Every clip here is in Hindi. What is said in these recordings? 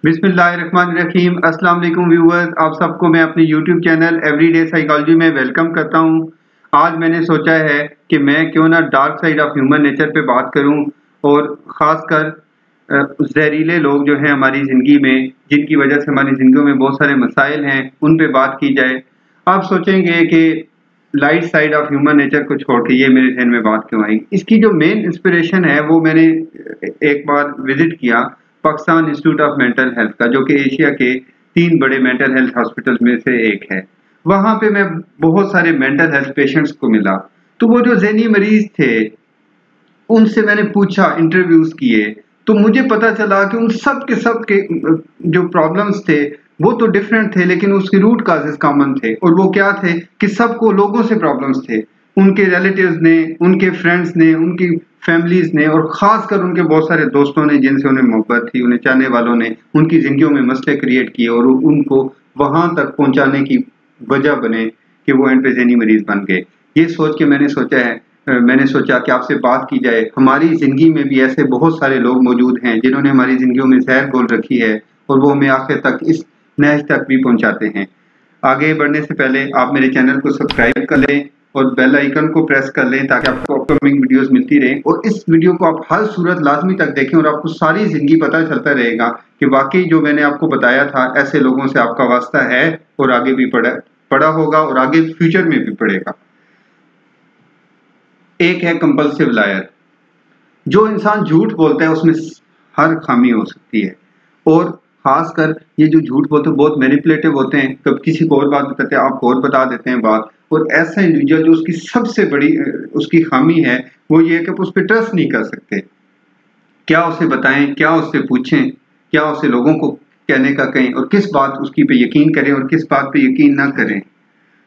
बिस्मिल्लाहिर्रहमानिर्रहीम। अस्सलाम वालेकुम व्यूअर्स, आप सबको मैं अपने यूट्यूब चैनल एवरीडे साइकोलॉजी में वेलकम करता हूं। आज मैंने सोचा है कि मैं क्यों ना dark side of human nature पे बात करूं और ख़ासकर जहरीले लोग जो हैं हमारी ज़िंदगी में, जिनकी वजह से हमारी ज़िंदगी में बहुत सारे मसाइल हैं, उन पे बात की जाए। आप सोचेंगे कि light side of human nature को छोड़ के ये मेरे ज़हन में बात क्यों आई। इसकी जो मेन इंस्पिरेशन है वो मैंने एक बार विजिट किया Pakistan institute of mental health का, जो कि एशिया के 3 बड़े मेंटल हेल्थ हॉस्पिटल में से एक है। वहाँ पे मैं बहुत सारे मेंटल हेल्थ पेशेंट्स को मिला, तो वो जो ज़हनी मरीज थे उनसे मैंने पूछा, इंटरव्यूज किए, तो मुझे पता चला कि उन सब के जो प्रॉब्लम्स थे वो तो डिफरेंट थे, लेकिन उसकी रूट काजेस कॉमन थे। और वो क्या थे कि सबको लोगों से प्रॉब्लम्स थे, उनके रिलेटिव्स ने, उनके फ्रेंड्स ने, उनकी फैमिलीज ने, और खासकर उनके बहुत सारे दोस्तों ने जिनसे उन्हें मोहब्बत थी, उन्हें चाहने वालों ने उनकी जिंदगियों में मसले क्रिएट किए और उनको वहां तक पहुंचाने की वजह बने कि वो एंड पे ज़हनी मरीज बन गए। ये सोच के मैंने सोचा कि आपसे बात की जाए। हमारी ज़िंदगी में भी ऐसे बहुत सारे लोग मौजूद हैं जिन्होंने हमारी ज़िंदगियों में ज़हर घोल रखी है और वो हमें आखिर तक इस नहज तक भी पहुंचाते हैं। आगे बढ़ने से पहले आप मेरे चैनल को सब्सक्राइब कर लें और बेल आइकन को प्रेस कर लें ताकि आपको अपकमिंग वीडियोस मिलती रहें, और इस वीडियो को आप हर सूरत लाजमी तक देखें और आपको सारी ज़िंदगी पता चलता रहेगा कि वाकई जो मैंने आपको बताया था ऐसे लोगों से आपका वास्ता है और आगे भी पड़ा होगा और आगे फ्यूचर में भी पड़ेगा। एक है कंपल्सिव लायर। जो इंसान झूठ बोलता है उसमें हर खामी हो सकती है, और खासकर ये जो झूठ बोलते हैं बहुत मैनिपुलेटिव होते हैं। कब किसी को और बात बताते हैं, आपको और बता देते हैं बात। और ऐसा इंडिविजुअल जो उसकी सबसे बड़ी उसकी खामी है वो ये है कि उस पर ट्रस्ट नहीं कर सकते। क्या उसे बताएं, क्या उससे पूछें, क्या उसे लोगों को कहने का कहें, और किस बात उसकी पे यकीन करें और किस बात पे यकीन ना करें।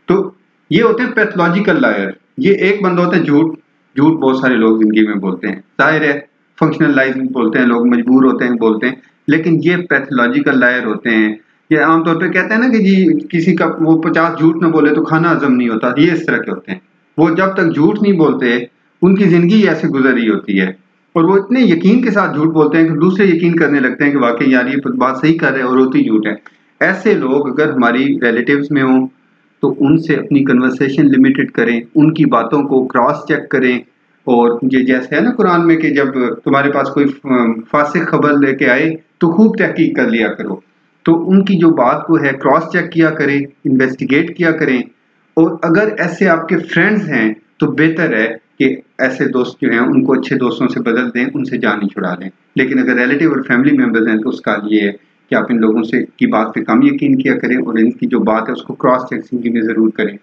तो ये होते हैं पैथोलॉजिकल लायर। ये एक बंदा होता है झूठ बहुत सारे लोग जिंदगी में बोलते हैं, जाहिर है फंक्शनल लाइज बोलते हैं, लोग मजबूर होते हैं बोलते हैं, लेकिन ये पैथोलॉजिकल लायर होते हैं। ये आमतौर पे कहते हैं ना कि जी किसी का वो 50 झूठ ना बोले तो खाना हजम नहीं होता, ये इस तरह के होते हैं। वो जब तक झूठ नहीं बोलते उनकी जिंदगी ऐसे गुजर रही होती है, और वो इतने यकीन के साथ झूठ बोलते हैं कि दूसरे यकीन करने लगते हैं कि वाकई यार ये बात सही कर रहे हैं और होती झूठ है। ऐसे लोग अगर हमारी रिलेटिव्स में हों तो उनसे अपनी कन्वर्सेशन लिमिटेड करें, उनकी बातों को क्रॉस चेक करें। और ये जैसे है ना कुरान में कि जब तुम्हारे पास कोई फासिक खबर लेके आए तो खूब तहकीक कर लिया करो। तो उनकी जो बात को है क्रॉस चेक किया करें, इन्वेस्टिगेट किया करें। और अगर ऐसे आपके फ्रेंड्स हैं तो बेहतर है कि ऐसे दोस्त जो हैं उनको अच्छे दोस्तों से बदल दें, उनसे जान ही छुड़ा दें। लेकिन अगर रिलेटिव और फैमिली मेम्बर्स हैं तो उसका ये है कि आप इन लोगों से की बात पे कम यकीन किया करें और इनकी जो बात है उसको क्रॉस चेक जिंदगी में ज़रूर करें।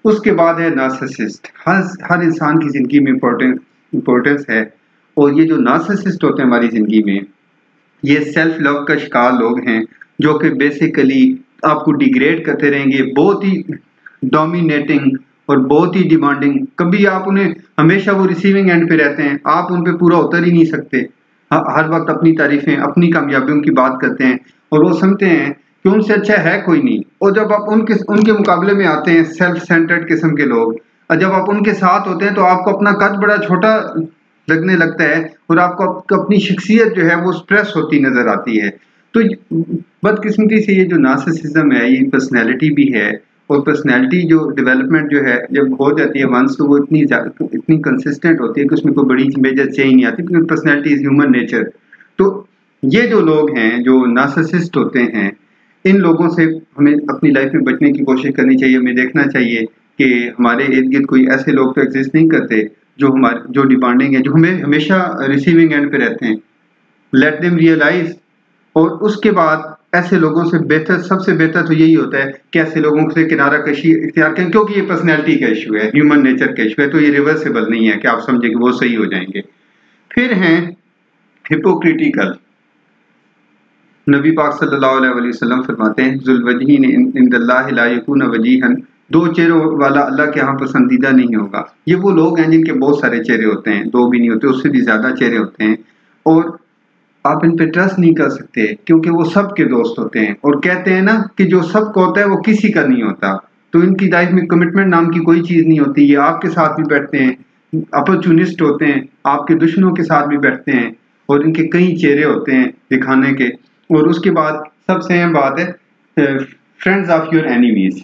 उसके बाद है नार्सिसिस्ट। हर इंसान की ज़िंदगी में इम्पोर्टेंस है, और ये जो नार्सिसिस्ट होते हैं हमारी ज़िंदगी में, ये सेल्फ लव का शिकार लोग हैं जो कि बेसिकली आपको डिग्रेड करते रहेंगे, बहुत ही डोमिनेटिंग और बहुत ही डिमांडिंग। कभी आप उन्हें, हमेशा वो रिसीविंग एंड पे रहते हैं, आप उन पे पूरा उतर ही नहीं सकते। हर वक्त अपनी तारीफें, अपनी कामयाबियों की बात करते हैं और वो समझते हैं कि उनसे अच्छा है कोई नहीं। और जब आप उनके मुकाबले में आते हैं सेल्फ सेंटर्ड किस्म के लोग, और जब आप उनके साथ होते हैं तो आपको अपना कद बड़ा छोटा लगने लगता है और आपको अपनी शख्सियत जो है वो स्ट्रेस होती नजर आती है। तो बदकिस्मती से ये जो नार्सिसिज्म है ये पर्सनैलिटी भी है, और पर्सनैलिटी जो डेवलपमेंट जो है जब हो जाती है वंस, तो वो इतनी कंसिस्टेंट होती है कि उसमें कोई बड़ी मेजर चेंज नहीं आती, क्योंकि पर्सनैलिटी इज ह्यूमन नेचर। तो ये जो लोग हैं जो नार्सिसिस्ट होते हैं, इन लोगों से हमें अपनी लाइफ में बचने की कोशिश करनी चाहिए। हमें देखना चाहिए कि हमारे इर्द गिर्द कोई ऐसे लोग तो एग्जिस्ट नहीं करते जो डिमांडिंग है, जो हमें हमेशा रिसीविंग एंड पे रहते हैं। Let them realise. और उसके बाद ऐसे लोगों से बेहतर, सबसे बेहतर तो यही होता है कि ऐसे लोगों से किनारा कशी इख्तियार करें, क्योंकि ये पर्सनैलिटी का इशू है, ह्यूमन नेचर का इशू है, तो ये रिवर्सेबल नहीं है कि आप समझे कि वो सही हो जाएंगे। फिर हैं हिपोक्रिटिकल। नबी पाक सल्लल्लाहु अलैहि वसल्लम फरमाते हैं जुल्वजहीन इंदल्लाहि ला यकून वजीहन, 2 चेहरों वाला अल्लाह के यहाँ पसंदीदा नहीं होगा। ये वो लोग हैं जिनके बहुत सारे चेहरे होते हैं, 2 भी नहीं होते, उससे भी ज्यादा चेहरे होते हैं, और आप इन पे ट्रस्ट नहीं कर सकते क्योंकि वो सबके दोस्त होते हैं। और कहते हैं ना कि जो सबको होता है वो किसी का नहीं होता। तो इनकी लाइफ में कमिटमेंट नाम की कोई चीज नहीं होती। ये आपके साथ भी बैठते हैं, अपॉर्चुनिस्ट होते हैं, आपके दुश्मनों के साथ भी बैठते हैं, और इनके कई चेहरे होते हैं दिखाने के। और उसके बाद सबसे अहम बात है फ्रेंड्स ऑफ योर एनिमीज,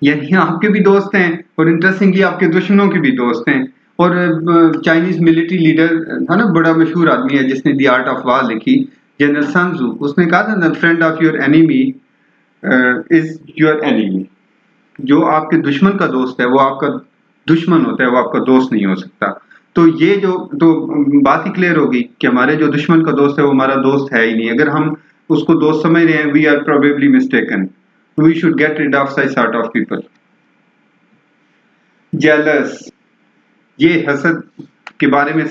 यानी आपके भी दोस्त हैं और इंटरेस्टिंगली आपके दुश्मनों के भी दोस्त हैं। और चाइनीज मिलिट्री लीडर था ना, बड़ा मशहूर आदमी है जिसने द आर्ट ऑफ वार लिखी, जनरल सन त्सू, उसने कहा था ना, friend of your enemy is your enemy. जो आपके दुश्मन का दोस्त है वो आपका दुश्मन होता है, वो आपका दोस्त नहीं हो सकता। तो ये जो तो बात ही क्लियर होगी कि हमारे जो दुश्मन का दोस्त है वो हमारा दोस्त है ही नहीं। अगर हम उसको दोस्त समझ रहे हैं, we are probably mistaken. We should get rid of such sort of people. Jealous, ये हसद के बारे में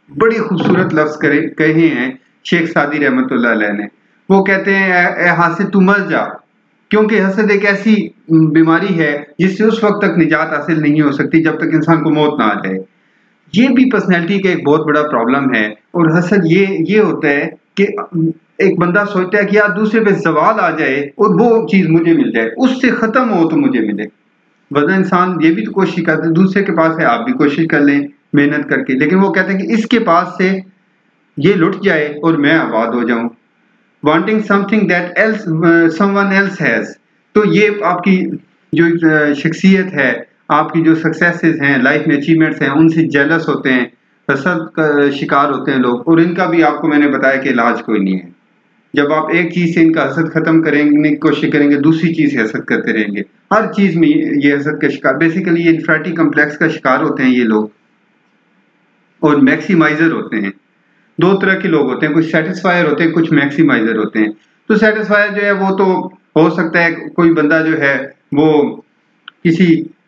बड़ी खूबसूरत लफ्ज कहे हैं शेख सादी रहमतुल्लाह अलैह ने। वो कहते हैं ए हासिद तू मर जा, क्योंकि हसद एक ऐसी बीमारी है जिससे उस वक्त तक निजात हासिल नहीं हो सकती जब तक इंसान को मौत ना आ जाए। ये भी पर्सनैलिटी का एक बहुत बड़ा प्रॉब्लम है। और हसद ये होता है कि एक बंदा सोचता है कि यार दूसरे पे सवाल आ जाए और वो चीज मुझे मिल जाए, उससे खत्म हो तो मुझे मिले। वरना इंसान ये भी तो कोशिश करते, दूसरे के पास है आप भी कोशिश कर लें मेहनत करके, लेकिन वो कहते हैं कि इसके पास से ये लुट जाए और मैं आबाद हो जाऊं। Wanting something that else someone else has, तो ये आपकी जो शख्सियत है, आपकी जो सक्सेसेस हैं लाइफ में, अचीवमेंट्स हैं, उनसे जेलस होते हैं, हसद का शिकार होते हैं लोग। और इनका भी आपको मैंने बताया कि इलाज कोई नहीं है। जब आप एक चीज से इनका हसद खत्म करने की कोशिश करेंगे, दूसरी चीज से हसद करते रहेंगे। हर चीज में ये हसद का शिकार, बेसिकली ये इन्फिनिटी कॉम्प्लेक्स का शिकार होते हैं ये लोग, और मैक्सिमाइजर होते हैं। दो तरह के लोग होते हैं, कुछ सेटिस्फायर होते हैं, कुछ मैक्सिमाइजर होते हैं। तो सेटिस्फायर जो है वो तो हो सकता है कोई बंदा जो है वो किसी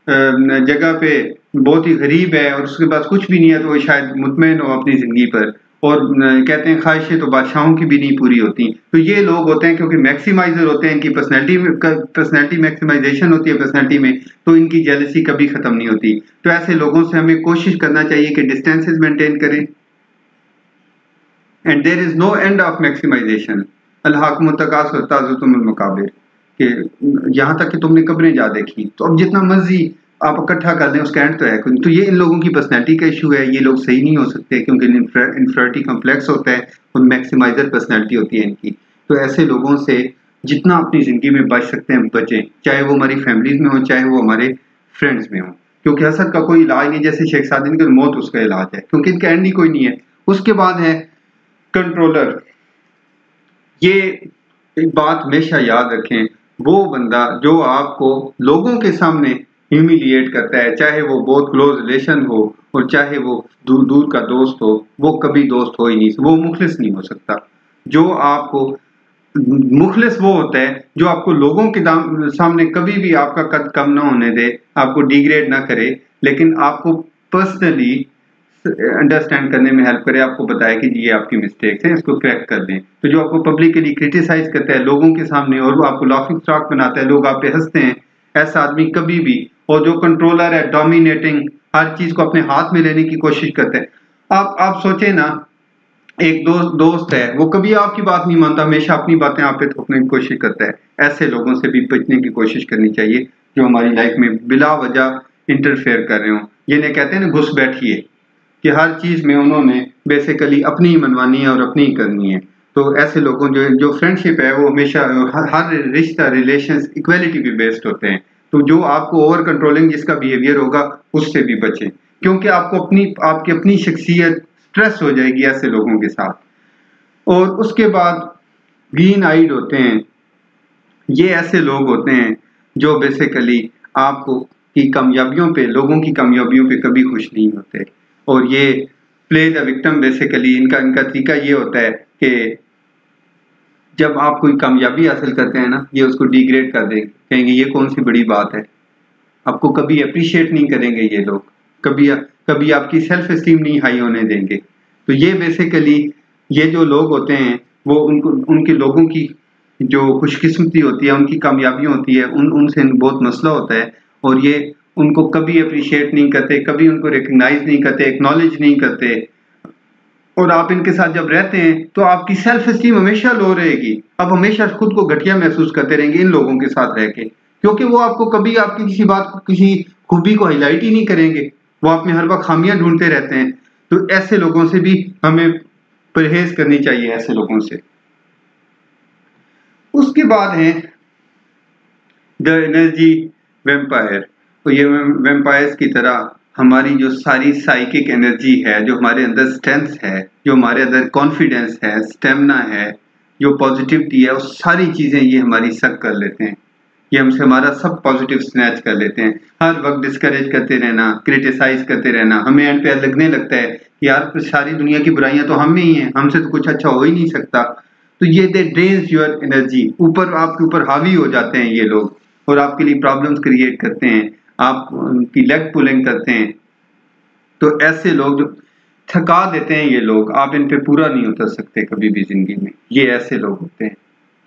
जगह पे बहुत ही गरीब है और उसके पास कुछ भी नहीं है, तो वो शायद मुतमईन हो अपनी जिंदगी पर। और कहते हैं ख्वाहिशें तो बादशाहों की भी नहीं पूरी होती। तो ये लोग होते हैं क्योंकि मैक्सिमाइजर होते हैं, इनकी पर्सनैलिटी मैक्सिमाइजेशन होती है पर्सनैलिटी में, तो इनकी जेलसी कभी खत्म नहीं होती। तो ऐसे लोगों से हमें कोशिश करना चाहिए कि डिस्टेंसेस मेंटेन करें। And there is no end of maximization, मुकाबिर, कि यहाँ तक कि तुमने कब्रें जा देखी, तो अब जितना मर्जी आप इकट्ठा कर लें उसका एंड तो है। तो ये इन लोगों की पर्सनैलिटी का इशू है, ये लोग सही नहीं हो सकते क्योंकि इन्फिनिटी कॉम्प्लेक्स होता है और मैक्सिमाइजर पर्सनैलिटी होती है इनकी। तो ऐसे लोगों से जितना अपनी जिंदगी में बच सकते हैं बचें, चाहे वो हमारी फैमिलीज में हो, चाहे वो हमारे फ्रेंड्स में हो, क्योंकि हसद का कोई इलाज नहीं। जैसे शेख सादी ने, मौत उसका इलाज है, क्योंकि इनका एंड ही कोई नहीं है। उसके बाद है कंट्रोलर। ये एक बात हमेशा याद रखें, वो बंदा जो आपको लोगों के सामने ह्यूमिलिएट करता है, चाहे वो बहुत क्लोज रिलेशन हो और चाहे वो दूर दूर का दोस्त हो, वो कभी दोस्त हो ही नहीं, वो मुखलिस नहीं हो सकता। जो आपको मुखलिस वो होता है जो आपको लोगों के सामने कभी भी आपका कद कम ना होने दे, आपको डिग्रेड ना करे, लेकिन आपको पर्सनली अंडरस्टैंड करने में हेल्प करे, आपको बताए कि ये आपकी मिस्टेक्स हैं, इसको करेक्ट कर दें। तो जो आपको पब्लिकली क्रिटिसाइज करता है लोगों के सामने और वो आपको लाफिंग स्टॉक बनाता है, लोग आप पे हंसते हैं, ऐसा आदमी कभी भी। और जो कंट्रोलर है, डोमिनेटिंग, हर चीज को अपने हाथ में लेने की कोशिश करता है। आप सोचे ना, एक दोस्त है, वो कभी आपकी बात नहीं मानता, हमेशा अपनी बातें आप पे थोपने की कोशिश करता है। ऐसे लोगों से भी बचने की कोशिश करनी चाहिए जो हमारी लाइफ में बिला वजह इंटरफेयर कर रहे हो। जिन्हें कहते हैं ना घुस बैठिए, कि हर चीज में उन्होंने बेसिकली अपनी ही मनवानी है और अपनी ही करनी है। तो ऐसे लोगों जो फ्रेंडशिप है वो हमेशा हर रिश्ता रिलेशंस इक्वलिटी पे बेस्ड होते हैं। तो जो आपको ओवर कंट्रोलिंग जिसका बिहेवियर होगा उससे भी बचें, क्योंकि आपको आपकी अपनी शख्सियत स्ट्रेस हो जाएगी ऐसे लोगों के साथ। और उसके बाद ग्रीन आइड होते हैं, ये ऐसे लोग होते हैं जो बेसिकली आपको की कामयाबियों पे, लोगों की कामयाबियों पे कभी खुश नहीं होते। और ये प्ले द विक्टिम, बेसिकली इनका तरीका ये होता है कि जब आप कोई कामयाबी हासिल करते हैं ना, ये उसको डिग्रेड कर देंगे, कहेंगे ये कौन सी बड़ी बात है। आपको कभी अप्रिशिएट नहीं करेंगे ये लोग, कभी आपकी सेल्फ एस्टीम नहीं हाई होने देंगे। तो ये बेसिकली ये जो लोग होते हैं वो उनके लोगों की जो खुशकिस्मती होती है, उनकी कामयाबियां होती है, उनसे बहुत मसला होता है। और ये उनको कभी अप्रिशिएट नहीं करते, कभी उनको रिकग्नाइज नहीं करते, एक्नॉलेज नहीं करते। और आप इनके साथ जब रहते हैं तो आपकी सेल्फ एस्टीम हमेशा लो रहेगी, आप हमेशा खुद को घटिया महसूस करते रहेंगे इन लोगों के साथ रह के, क्योंकि वो आपको कभी आपकी किसी बात को, किसी खूबी को हाईलाइट ही नहीं करेंगे, वो आप में हर वक्त खामियां ढूंढते रहते हैं। तो ऐसे लोगों से भी हमें परहेज करनी चाहिए, ऐसे लोगों से। उसके बाद है द एनर्जी वेम्पायर। तो ये वेम्पायर्स की तरह हमारी जो सारी साइकिक एनर्जी है, जो हमारे अंदर स्ट्रेंथ है, जो हमारे अंदर कॉन्फिडेंस है, स्टेमिना है, जो पॉजिटिविटी है, वो सारी चीज़ें ये हमारी सक कर लेते हैं। ये हमसे हमारा सब पॉजिटिव स्नैच कर लेते हैं। हर वक्त डिस्करेज करते रहना, क्रिटिसाइज करते रहना, हमें एंड पे लगने लगता है कि यार सारी दुनिया की बुराइयां तो हम में ही हैं, हमसे तो कुछ अच्छा हो ही नहीं सकता। तो ये दे ड्रेन्स योर एनर्जी, ऊपर आपके ऊपर हावी हो जाते हैं ये लोग और आपके लिए प्रॉब्लम्स क्रिएट करते हैं, आप उनकी लेग पुलिंग करते हैं। तो ऐसे लोग जो थका देते हैं, ये लोग आप इन पे पूरा नहीं उतर सकते कभी भी जिंदगी में। ये ऐसे लोग होते हैं,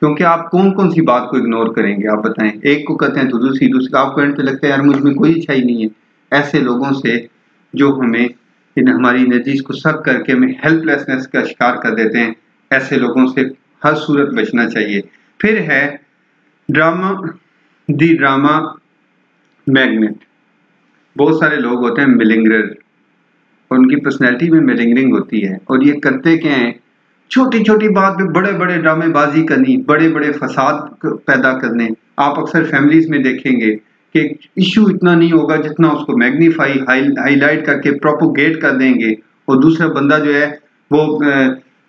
क्योंकि आप कौन कौन सी बात को इग्नोर करेंगे, आप बताएं। एक को कहते हैं तो दूसरी आपको एंड पे लगता है यार मुझ में कोई इच्छा ही नहीं है। ऐसे लोगों से जो हमें इन हमारी एनर्जीज को सक करके हमें हेल्पलेसनेस का शिकार कर देते हैं, ऐसे लोगों से हर सूरत बचना चाहिए। फिर है ड्रामा मैग्नेट। बहुत सारे लोग होते हैं मिलिंगरर, उनकी पर्सनैलिटी में मिलिंगरिंग होती है और ये करते क्या है, छोटी छोटी बात पे बड़े बड़े ड्रामेबाजी करनी, बड़े बड़े फसाद पैदा करने। आप अक्सर फैमिलीज में देखेंगे कि इशू इतना नहीं होगा जितना उसको मैग्नीफाई हाईलाइट करके प्रोपोगेट कर देंगे, और दूसरा बंदा जो है वो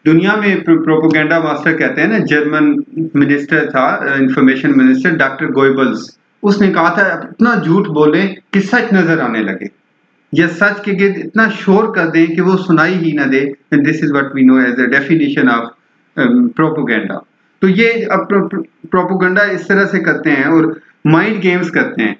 दुनिया में प्रोपोगेंडा मास्टर कहते हैं ना। जर्मन मिनिस्टर था, इंफॉर्मेशन मिनिस्टर डॉक्टर गोइबल्स, उसने कहा था इतना झूठ बोले कि सच नजर आने लगे, या सच के गिर्द इतना शोर कर दें कि वो सुनाई ही ना दे। This is what we know as a definition of propaganda. तो ये अब प्रोपोगेंडा इस तरह से करते हैं और माइंड गेम्स करते हैं।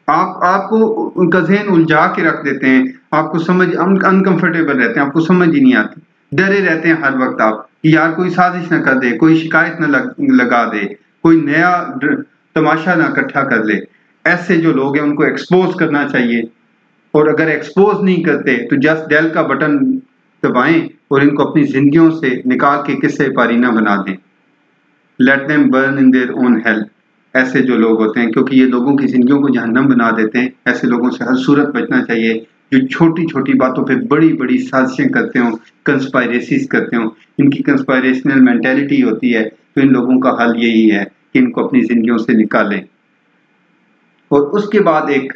आपको उनका ज़हन उलझा के रख देते हैं, आपको समझ अनकंफर्टेबल रहते हैं, आपको समझ ही नहीं आती, डरे रहते हैं हर वक्त आप कि यार कोई साजिश ना कर दे, कोई शिकायत ना लगा दे, कोई नया तमाशा ना इकट्ठा कर ले। ऐसे जो लोग हैं उनको एक्सपोज करना चाहिए, और अगर एक्सपोज नहीं करते तो जस्ट डेल का बटन दबाएं और इनको अपनी जिंदगियों से निकाल के किस्से पारीना बना दें। Let them burn in their own hello. ऐसे जो लोग होते हैं, क्योंकि ये लोगों की जिंदगियों को जहन्नम बना देते हैं, ऐसे लोगों से हर सूरत बचना चाहिए जो छोटी छोटी बातों पे बड़ी बड़ी साजिशें करते हो, कंस्पायरेसीज करते हो। इनकी कंस्पायरेशनल मेंटेलिटी होती है। तो इन लोगों का हल यही है कि इनको अपनी जिंदगियों से निकालें। और उसके बाद एक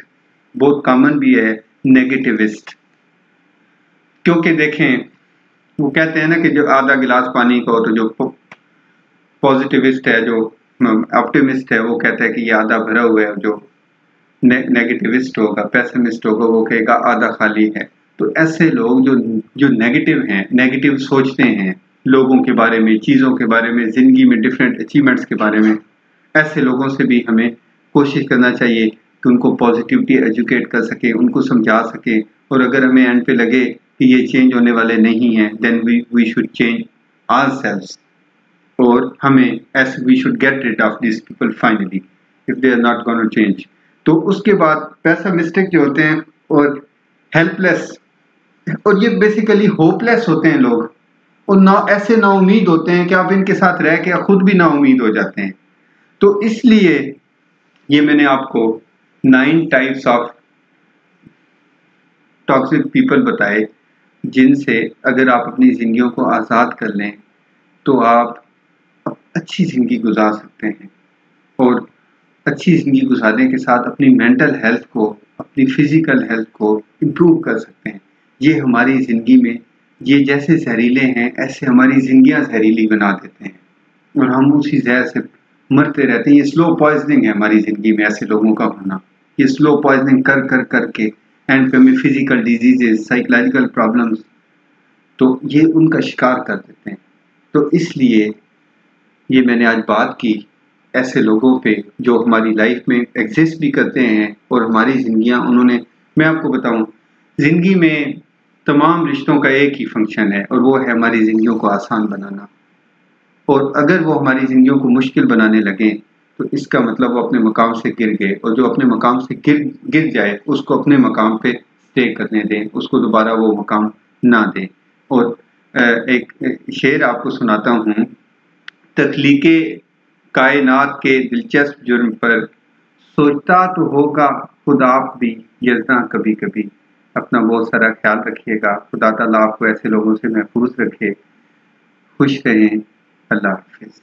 बहुत कॉमन भी है नेगेटिविस्ट। क्योंकि देखें, वो कहते हैं ना कि जो आधा गिलास पानी का हो, तो जो पॉजिटिविस्ट है, जो ऑप्टिमिस्ट है, वो कहता है कि ये आधा भरा हुआ है। जो नेगेटिविस्ट होगा, पेसिमिस्ट होगा, वो कहेगा आधा खाली है। तो ऐसे लोग जो नेगेटिव हैं, नेगेटिव सोचते हैं लोगों के बारे में, चीज़ों के बारे में, जिंदगी में डिफरेंट अचीवमेंट्स के बारे में, ऐसे लोगों से भी हमें कोशिश करना चाहिए कि उनको पॉजिटिविटी एजुकेट कर सके, उनको समझा सके। और अगर हमें एंड पे लगे कि ये चेंज होने वाले नहीं हैं, then we should change ourselves, और हमें ऐसे we should get rid of this people finally if they are not gonna change. तो उसके बाद पेसिमिस्टिक जो होते हैं और हेल्पलेस, और ये बेसिकली होपलेस होते हैं लोग, और ना ऐसे ना उम्मीद होते हैं कि आप इनके साथ रह के खुद भी ना उम्मीद हो जाते हैं। तो इसलिए ये मैंने आपको 9 टाइप्स ऑफ टॉक्सिक पीपल बताए, जिनसे अगर आप अपनी जिंदगियों को आज़ाद कर लें तो आप अच्छी ज़िंदगी गुजार सकते हैं, और अच्छी ज़िंदगी गुजारने के साथ अपनी मेंटल हेल्थ को, अपनी फिजिकल हेल्थ को इम्प्रूव कर सकते हैं। ये हमारी ज़िंदगी में, ये जैसे जहरीले हैं ऐसे हमारी ज़िंदगियाँ जहरीली बना देते हैं, और हम उसी जहर से मरते रहते हैं। ये स्लो पॉइजनिंग है हमारी ज़िंदगी में ऐसे लोगों का होना। ये स्लो पॉइजनिंग कर कर करके एंड पे हमें फिजिकल डिजीजेज, साइकोलॉजिकल प्रॉब्लम्स, तो ये उनका शिकार कर देते हैं। तो इसलिए ये मैंने आज बात की ऐसे लोगों पे जो हमारी लाइफ में एग्जिस्ट भी करते हैं, और हमारी ज़िंदगियां उन्होंने, मैं आपको बताऊं, ज़िंदगी में तमाम रिश्तों का एक ही फंक्शन है, और वो है हमारी ज़िंदगियों को आसान बनाना। और अगर वो हमारी ज़िंदगियों को मुश्किल बनाने लगे तो इसका मतलब वो अपने मकाम से गिर गए, और जो अपने मकाम से गिर जाए उसको अपने मकाम पे स्टे करने दें, उसको दोबारा वो मकाम ना दें। और एक शेर आपको सुनाता हूँ। तख्लीके कायनात के दिलचस्प जुर्म पर सोचता तो होगा खुद आप भी यज़्ना कभी कभी। अपना बहुत सारा ख्याल रखिएगा। खुदा ताला आपको ऐसे लोगों से महफूज रखे। खुश रहें। अल्लाह हाफिज़।